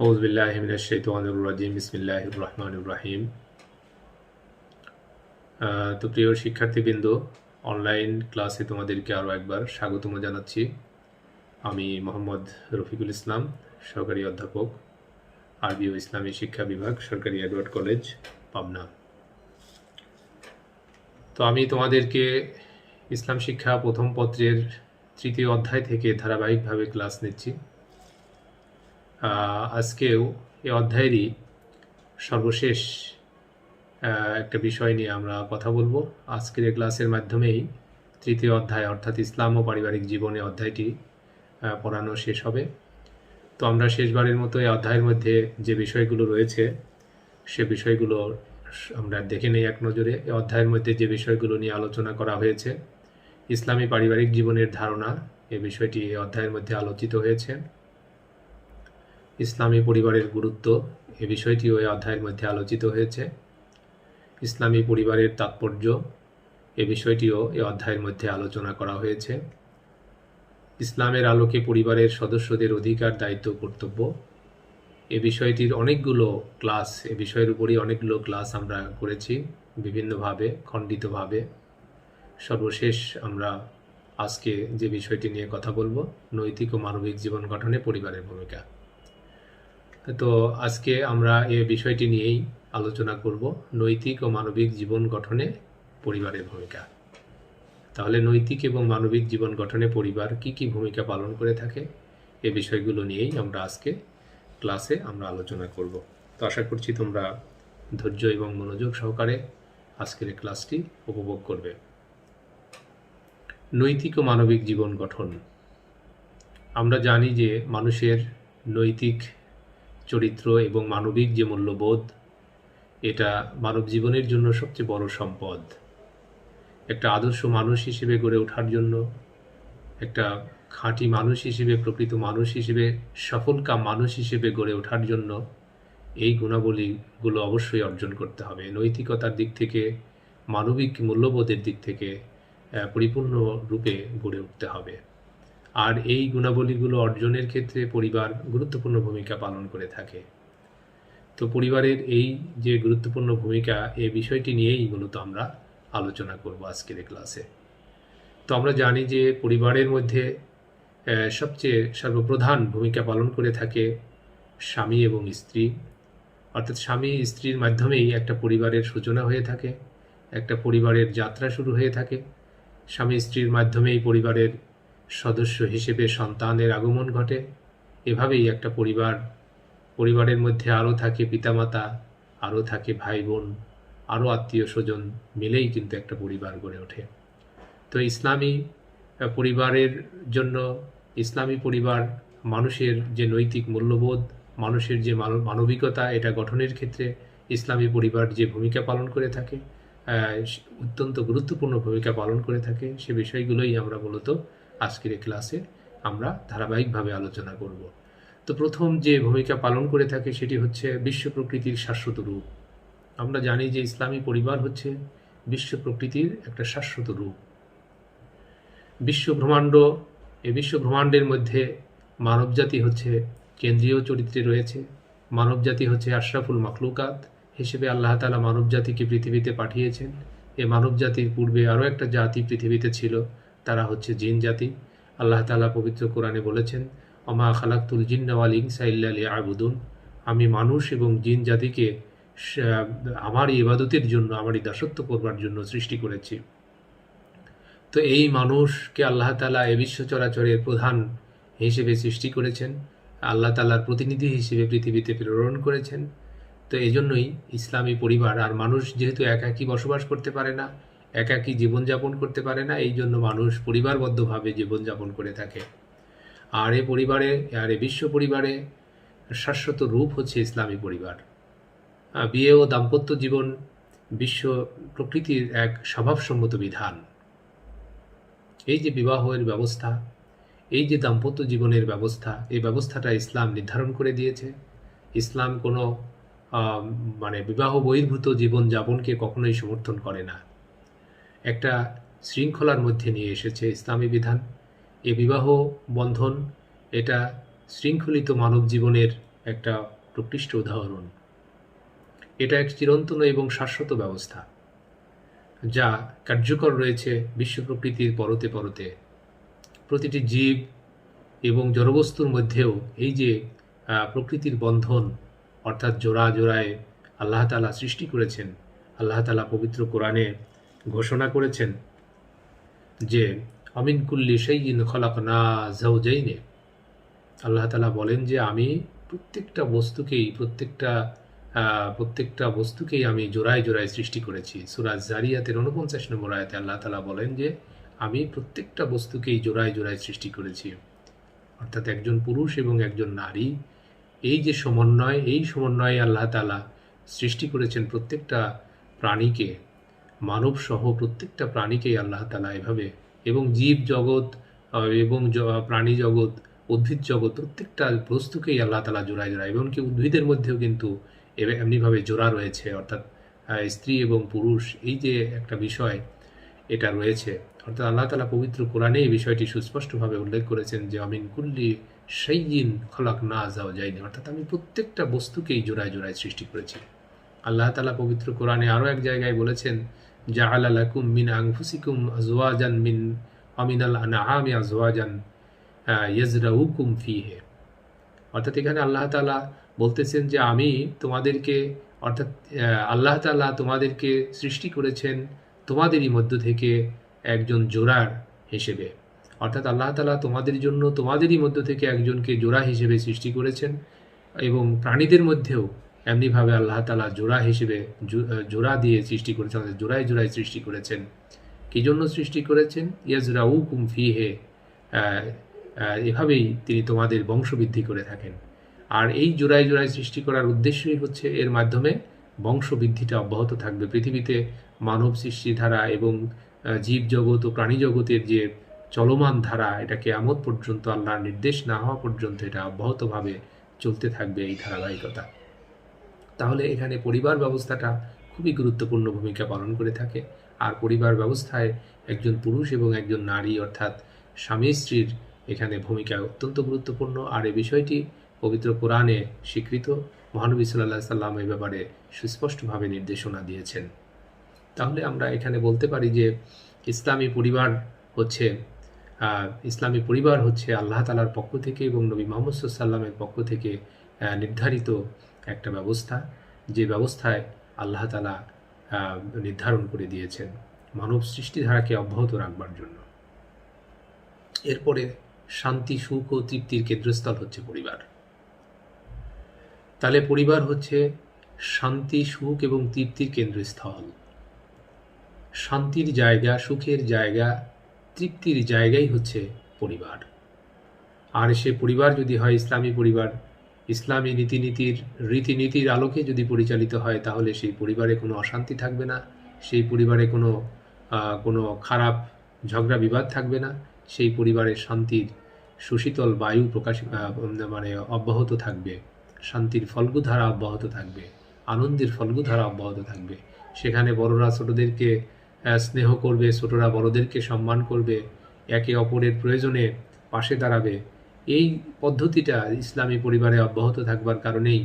আউযুবিল্লাহি মিনাশ শাইতানির রাজিম বিসমিল্লাহির রহমানির রহিম। তো প্রিয় শিক্ষার্থীবৃন্দ, অনলাইন ক্লাসে তোমাদেরকে আরও একবার স্বাগতম জানাচ্ছি। আমি মোহাম্মদ রফিকুল ইসলাম, সহকারী অধ্যাপক, আরবি ও ইসলামী শিক্ষা বিভাগ, সরকারি এডওয়ার্ড কলেজ, পাবনা। তো আমি তোমাদেরকে ইসলাম শিক্ষা প্রথম পত্রের 3য় অধ্যায় থেকে ধারাবাহিকভাবে ক্লাস নিচ্ছি। আজকেও এই অধ্যায়েরই সর্বশেষ একটা বিষয় নিয়ে আমরা কথা বলবো। আজকের এই ক্লাসের মাধ্যমেই 3য় অধ্যায় অর্থাৎ ইসলাম ও পারিবারিক জীবনে অধ্যায়টি পড়ানো শেষ হবে। তো আমরা শেষবারের মতো এই অধ্যায়ের মধ্যে যে বিষয়গুলো রয়েছে সে বিষয়গুলো আমরা দেখে নেই এক নজরে। এই অধ্যায়ের মধ্যে যে বিষয়গুলো নিয়ে আলোচনা করা হয়েছে, ইসলামী পারিবারিক জীবনের ধারণা, এই বিষয়টি এই অধ্যায়ের মধ্যে আলোচিত হয়েছে। ইসলামী পরিবারের গুরুত্ব, এই বিষয়টিও এই অধ্যায়ের মধ্যে আলোচিত হয়েছে। ইসলামী পরিবারের তাৎপর্য, এ বিষয়টিও এই অধ্যায়ের মধ্যে আলোচনা করা হয়েছে। ইসলামের আলোকে পরিবারের সদস্যদের অধিকার, দায়িত্ব, কর্তব্য, এ বিষয়টির অনেকগুলো ক্লাস, এ বিষয়ের উপরই অনেকগুলো ক্লাস আমরা করেছি বিভিন্নভাবে, খণ্ডিতভাবে। সর্বশেষ আমরা আজকে যে বিষয়টি নিয়ে কথা বলবো, নৈতিক ও মানবিক জীবন গঠনে পরিবারের ভূমিকা। তো আজকে আমরা এই বিষয়টি নিয়েই আলোচনা করব, নৈতিক ও মানবিক জীবন গঠনে পরিবারের ভূমিকা। তাহলে নৈতিক এবং মানবিক জীবন গঠনে পরিবার কি কি ভূমিকা পালন করে থাকে, এই বিষয়গুলো নিয়েই আমরা আজকে ক্লাসে আমরা আলোচনা করব। তো আশা করছি তোমরা ধৈর্য এবং মনোযোগ সহকারে আজকের এই ক্লাসটি উপভোগ করবে। নৈতিক ও মানবিক জীবন গঠন। আমরা জানি যে মানুষের নৈতিক চরিত্র এবং মানবিক যে মূল্যবোধ, এটা মানব জীবনের জন্য সবচেয়ে বড় সম্পদ। একটা আদর্শ মানুষ হিসেবে গড়ে ওঠার জন্য, একটা খাঁটি মানুষ হিসেবে, প্রকৃত মানুষ হিসেবে, সফলকাম মানুষ হিসেবে গড়ে ওঠার জন্য এই গুণাবলীগুলো অবশ্যই অর্জন করতে হবে। নৈতিকতার দিক থেকে, মানবিক মূল্যবোধের দিক থেকে পরিপূর্ণ রূপে গড়ে উঠতে হবে। আর এই গুণাবলীগুলো অর্জনের ক্ষেত্রে পরিবার গুরুত্বপূর্ণ ভূমিকা পালন করে থাকে। তো পরিবারের এই যে গুরুত্বপূর্ণ ভূমিকা, এই বিষয়টি নিয়েই মূলত আমরা আলোচনা করব আজকের এই ক্লাসে। তো আমরা জানি যে পরিবারের মধ্যে সবচেয়ে সর্বপ্রধান ভূমিকা পালন করে থাকে স্বামী এবং স্ত্রী। অর্থাৎ স্বামী স্ত্রীর মাধ্যমেই একটা পরিবারের সূচনা হয়ে থাকে, একটা পরিবারের যাত্রা শুরু হয়ে থাকে। স্বামী স্ত্রীর মাধ্যমেই পরিবারের সদস্য হিসেবে সন্তানের আগমন ঘটে। এভাবেই একটা পরিবারের মধ্যে আরও থাকে পিতামাতা, আরও থাকে ভাই বোন, আরও আত্মীয় স্বজন, মিলেই কিন্তু একটা পরিবার গড়ে ওঠে। তো ইসলামী পরিবারের জন্য, ইসলামী পরিবার মানুষের যে নৈতিক মূল্যবোধ, মানুষের যে মানবিকতা, এটা গঠনের ক্ষেত্রে ইসলামী পরিবার যে ভূমিকা পালন করে থাকে, অত্যন্ত গুরুত্বপূর্ণ ভূমিকা পালন করে থাকে, সে বিষয়গুলোই আমরা মূলত আজকের এই ক্লাসে আমরা ধারাবাহিকভাবে আলোচনা করব। তো প্রথম যে ভূমিকা পালন করে থাকে সেটি হচ্ছে বিশ্ব প্রকৃতির শাশ্বত রূপ। আমরা জানি যে ইসলামী পরিবার হচ্ছে বিশ্ব প্রকৃতির একটা শাশ্বত রূপ। বিশ্বব্রহ্মাণ্ড, এই বিশ্বব্রহ্মাণ্ডের মধ্যে মানবজাতি হচ্ছে কেন্দ্রীয় চরিত্রে রয়েছে। মানবজাতি হচ্ছে আশরাফুল মাখলুকাত হিসেবে আল্লাহ তাআলা মানবজাতিকে পৃথিবীতে পাঠিয়েছেন। এই মানবজাতির পূর্বে আরও একটা জাতি পৃথিবীতে ছিল, তারা হচ্ছে জিন জাতি। আল্লাহ তাআলা পবিত্র কোরআনে বলেছেন, ওমা খালাকতুল জিন্না ওয়াল ইনসা ইল্লা লিয়াবুদুন, আমি মানুষ এবং জিন জাতিকে আমারই ইবাদতের জন্য, আমারই দাসত্ব করবার জন্য সৃষ্টি করেছি। তো এই মানুষকে আল্লাহ তাআলা এ বিশ্ব চরাচরের প্রধান হিসেবে সৃষ্টি করেছেন, আল্লাহ তাআলার প্রতিনিধি হিসেবে পৃথিবীতে প্রেরণ করেছেন। তো এই জন্যই ইসলামী পরিবার, আর মানুষ যেহেতু একাকী বসবাস করতে পারে না, একাকী জীবনযাপন করতে পারে না, এই জন্য মানুষ পরিবারবদ্ধভাবে জীবনযাপন করে থাকে। আর এই পরিবারে, আর এই বিশ্ব পরিবারে শাশ্বত রূপ হচ্ছে ইসলামী পরিবার। বিয়ে ও দাম্পত্য জীবন বিশ্ব প্রকৃতির এক স্বভাবসম্মত বিধান। এই যে বিবাহের ব্যবস্থা, এই যে দাম্পত্য জীবনের ব্যবস্থা, এই ব্যবস্থাটা ইসলাম নির্ধারণ করে দিয়েছে। ইসলাম কোনো বিবাহ বহির্ভূত জীবনযাপনকে কখনোই সমর্থন করে না। একটা শৃঙ্খলার মধ্যে নিয়ে এসেছে ইসলামী বিধান। এই বিবাহ বন্ধন, এটা শৃঙ্খলিত মানব জীবনের একটা প্রকৃষ্ট উদাহরণ। এটা এক চিরন্তন এবং শাশ্বত ব্যবস্থা যা কার্যকর রয়েছে বিশ্ব প্রকৃতির পরতে পরতে। প্রতিটি জীব এবং জড়বস্তুর মধ্যেও এই যে প্রকৃতির বন্ধন, অর্থাৎ জোড়া জোড়ায় আল্লাহ তাআলা সৃষ্টি করেছেন। আল্লাহ তাআলা পবিত্র কোরআনে ঘোষণা করেছেন যে অমিন কুল্লি শাইইন খলাকনা যাওজাইন। আল্লাহ তাআলা বলেন যে আমি প্রত্যেকটা বস্তুকেই আমি জোড়ায় জোড়ায় সৃষ্টি করেছি। সূরা যারিয়াতের ৪৯ নম্বর আয়াতে আল্লাহ তাআলা বলেন যে আমি প্রত্যেকটা বস্তুকেই জোড়ায় জোড়ায় সৃষ্টি করেছি। অর্থাৎ একজন পুরুষ এবং একজন নারী, এই যে সমন্বয়, এই সমন্বয়ে আল্লাহ তাআলা সৃষ্টি করেছেন প্রত্যেকটা প্রাণীকে, মানব সহ প্রত্যেকটা প্রাণীকেই আল্লাহ তাআলা এভাবে, এবং জীব জগৎ এবং প্রাণী জগৎ, উদ্ভিদ জগৎ, প্রত্যেকটা বস্তুকেই আল্লাহ তাআলা জোড়ায় জোড়ায়, এমনকি উদ্ভিদের মধ্যেও কিন্তু এমনিভাবে জোড়া রয়েছে। অর্থাৎ স্ত্রী এবং পুরুষ, এই যে একটা বিষয় এটা রয়েছে। অর্থাৎ আল্লাহ তাআলা পবিত্র কোরআনে এই বিষয়টি সুস্পষ্টভাবে উল্লেখ করেছেন যে আমিন কুল্লি শাইইন খলাকনা যাওজাইন, অর্থাৎ আমি প্রত্যেকটা বস্তুকেই জোড়ায় জোড়ায় সৃষ্টি করেছি। আল্লাহ তাআলা পবিত্র কোরআনে আরও এক জায়গায় বলেছেন জাআলা লাকুম মিন আনফুসিকুম আজওয়াজান মিনাল আনআমি আজওয়াজান ইয়াজরাউকুম ফিহি। অর্থাৎ এখানে আল্লাহ তাআলা বলতেছেন যে আমি তোমাদেরকে, অর্থাৎ আল্লাহ তাআলা তোমাদেরকে সৃষ্টি করেছেন তোমাদেরই মধ্য থেকে একজন জোড়ার হিসেবে। অর্থাৎ আল্লাহ তাআলা তোমাদের জন্য তোমাদেরই মধ্য থেকে একজনকে জোড়া হিসেবে সৃষ্টি করেছেন, এবং প্রাণীদের মধ্যেও এমনিভাবে আল্লাহ তাআলা জোড়া হিসেবে জোড়া দিয়ে সৃষ্টি করেছেন, জোড়ায় জোড়ায় সৃষ্টি করেছেন। কী জন্য সৃষ্টি করেছেন? ইয়াজরাউকুম ফিহি, এভাবেই তিনি তোমাদের বংশবৃদ্ধি করে থাকেন। আর এই জোড়ায় জোড়ায় সৃষ্টি করার উদ্দেশ্যই হচ্ছে এর মাধ্যমে বংশবৃদ্ধিটা অব্যাহত থাকবে। পৃথিবীতে মানব সৃষ্টি ধারা এবং জীব জগৎ ও প্রাণী জগতের যে চলমান ধারা, এটা কিয়ামত পর্যন্ত, আল্লাহর নির্দেশ না হওয়া পর্যন্ত এটা অব্যাহতভাবে চলতে থাকবে এই ধারাবাহিকতা। তাহলে এখানে পরিবার ব্যবস্থাটা খুবই গুরুত্বপূর্ণ ভূমিকা পালন করে থাকে। আর পরিবার ব্যবস্থায় একজন পুরুষ এবং একজন নারী, অর্থাৎ স্বামী স্ত্রীর এখানে ভূমিকা অত্যন্ত গুরুত্বপূর্ণ। আর এই বিষয়টি পবিত্র কোরআনে স্বীকৃত। মহানবী সাল্লাল্লাহু আলাইহি সাল্লাম এই ব্যাপারে সুস্পষ্টভাবে নির্দেশনা দিয়েছেন। তাহলে আমরা এখানে বলতে পারি যে ইসলামী পরিবার হচ্ছে আল্লাহ তাআলার পক্ষ থেকে এবং নবী মুহাম্মদ সাল্লাল্লাহু আলাইহি সাল্লামের পক্ষ থেকে নির্ধারিত একটা ব্যবস্থা, যে ব্যবস্থায় আল্লাহ তাআলা নির্ধারণ করে দিয়েছেন মানব সৃষ্টিধারাকে অব্যাহত রাখবার জন্য। এরপরে শান্তি, সুখ ও তৃপ্তির কেন্দ্রস্থল হচ্ছে পরিবার। তাহলে পরিবার হচ্ছে শান্তি, সুখ এবং তৃপ্তির কেন্দ্রস্থল। শান্তির জায়গা, সুখের জায়গা, তৃপ্তির জায়গাই হচ্ছে পরিবার। আর সে পরিবার যদি হয় ইসলামী পরিবার, ইসলামী রীতিনীতির আলোকে যদি পরিচালিত হয়, তাহলে সেই পরিবারে কোনো অশান্তি থাকবে না, সেই পরিবারে কোনো খারাপ ঝগড়া বিবাদ থাকবে না, সেই পরিবারে শান্তির সুশীতল বায়ু অব্যাহত থাকবে, শান্তির ফল্গুধারা অব্যাহত থাকবে, আনন্দের ফল্গুধারা অব্যাহত থাকবে। সেখানে বড়রা ছোটদেরকে স্নেহ করবে, ছোটরা বড়দেরকে সম্মান করবে, একে অপরের প্রয়োজনে পাশে দাঁড়াবে। এই পদ্ধতিটা ইসলামী পরিবারে অব্যাহত থাকবার কারণেই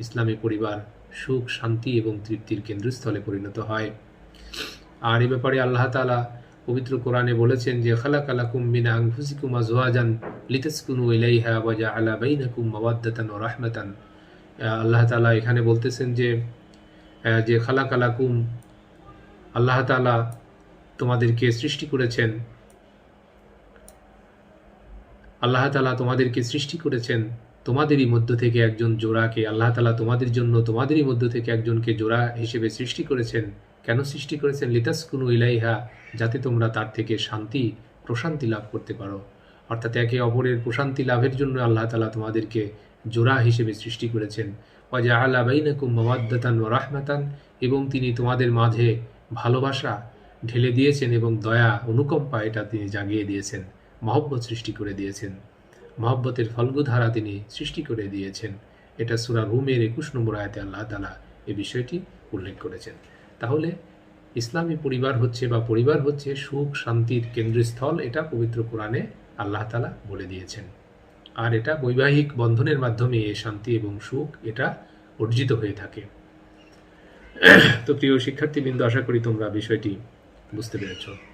ইসলামী পরিবার সুখ, শান্তি এবং তৃপ্তির কেন্দ্রস্থলে পরিণত হয়। আর এই ব্যাপারে আল্লাহ তাআলা পবিত্র কোরআনে বলেছেন যে খালাকা লাকুম মিন আনফুসিকুম আজওয়াজান লিতাসকুনু ইলাইহা ওয়া জাআলা বাইনাকুম মাওয়াদ্দাতান ওয়া রাহমাতান। আল্লাহ তাআলা এখানে বলতেছেন যে খালাকা লাকুম, আল্লাহ তাআলা তোমাদেরকে সৃষ্টি করেছেন, আল্লাহ তাআলা তোমাদেরকে সৃষ্টি করেছেন তোমাদেরই মধ্য থেকে একজন জোড়াকে। আল্লাহ তাআলা তোমাদের জন্য তোমাদেরই মধ্য থেকে একজনকে জোড়া হিসেবে সৃষ্টি করেছেন। কেন সৃষ্টি করেছেন? লিতাসকুনু ইলাইহা, যাতে তোমরা তার থেকে শান্তি, প্রশান্তি লাভ করতে পারো। অর্থাৎ একে অপরের প্রশান্তি লাভের জন্য আল্লাহ তাআলা তোমাদেরকে জোড়া হিসেবে সৃষ্টি করেছেন। ওয়া জাআলা বাইনাকুম মাওয়াদ্দাতান ওয়া রাহমাতান, এবং তিনি তোমাদের মাঝে ভালোবাসা ঢেলে দিয়েছেন এবং দয়া, অনুকম্পা এটা তিনি জাগিয়ে দিয়েছেন, মহব্বত সৃষ্টি করে দিয়েছেন, মহব্বতের ফল্গুধারা তিনি সৃষ্টি করে দিয়েছেন। এটা সূরা রুমের 21 নম্বর আয়াতে আল্লাহ তাআলা এই বিষয়টি উল্লেখ করেছেন। তাহলে ইসলামী পরিবার হচ্ছে সুখ, শান্তির কেন্দ্রস্থল, এটা পবিত্র কোরআনে আল্লাহ তাআলা বলে দিয়েছেন। আর এটা বৈবাহিক বন্ধনের মাধ্যমে এই শান্তি এবং সুখ এটা অর্জিত হয়ে থাকে। তো প্রিয় শিক্ষার্থীবৃন্দ, আশা করি তোমরা বিষয়টি বুঝতে পেরেছ।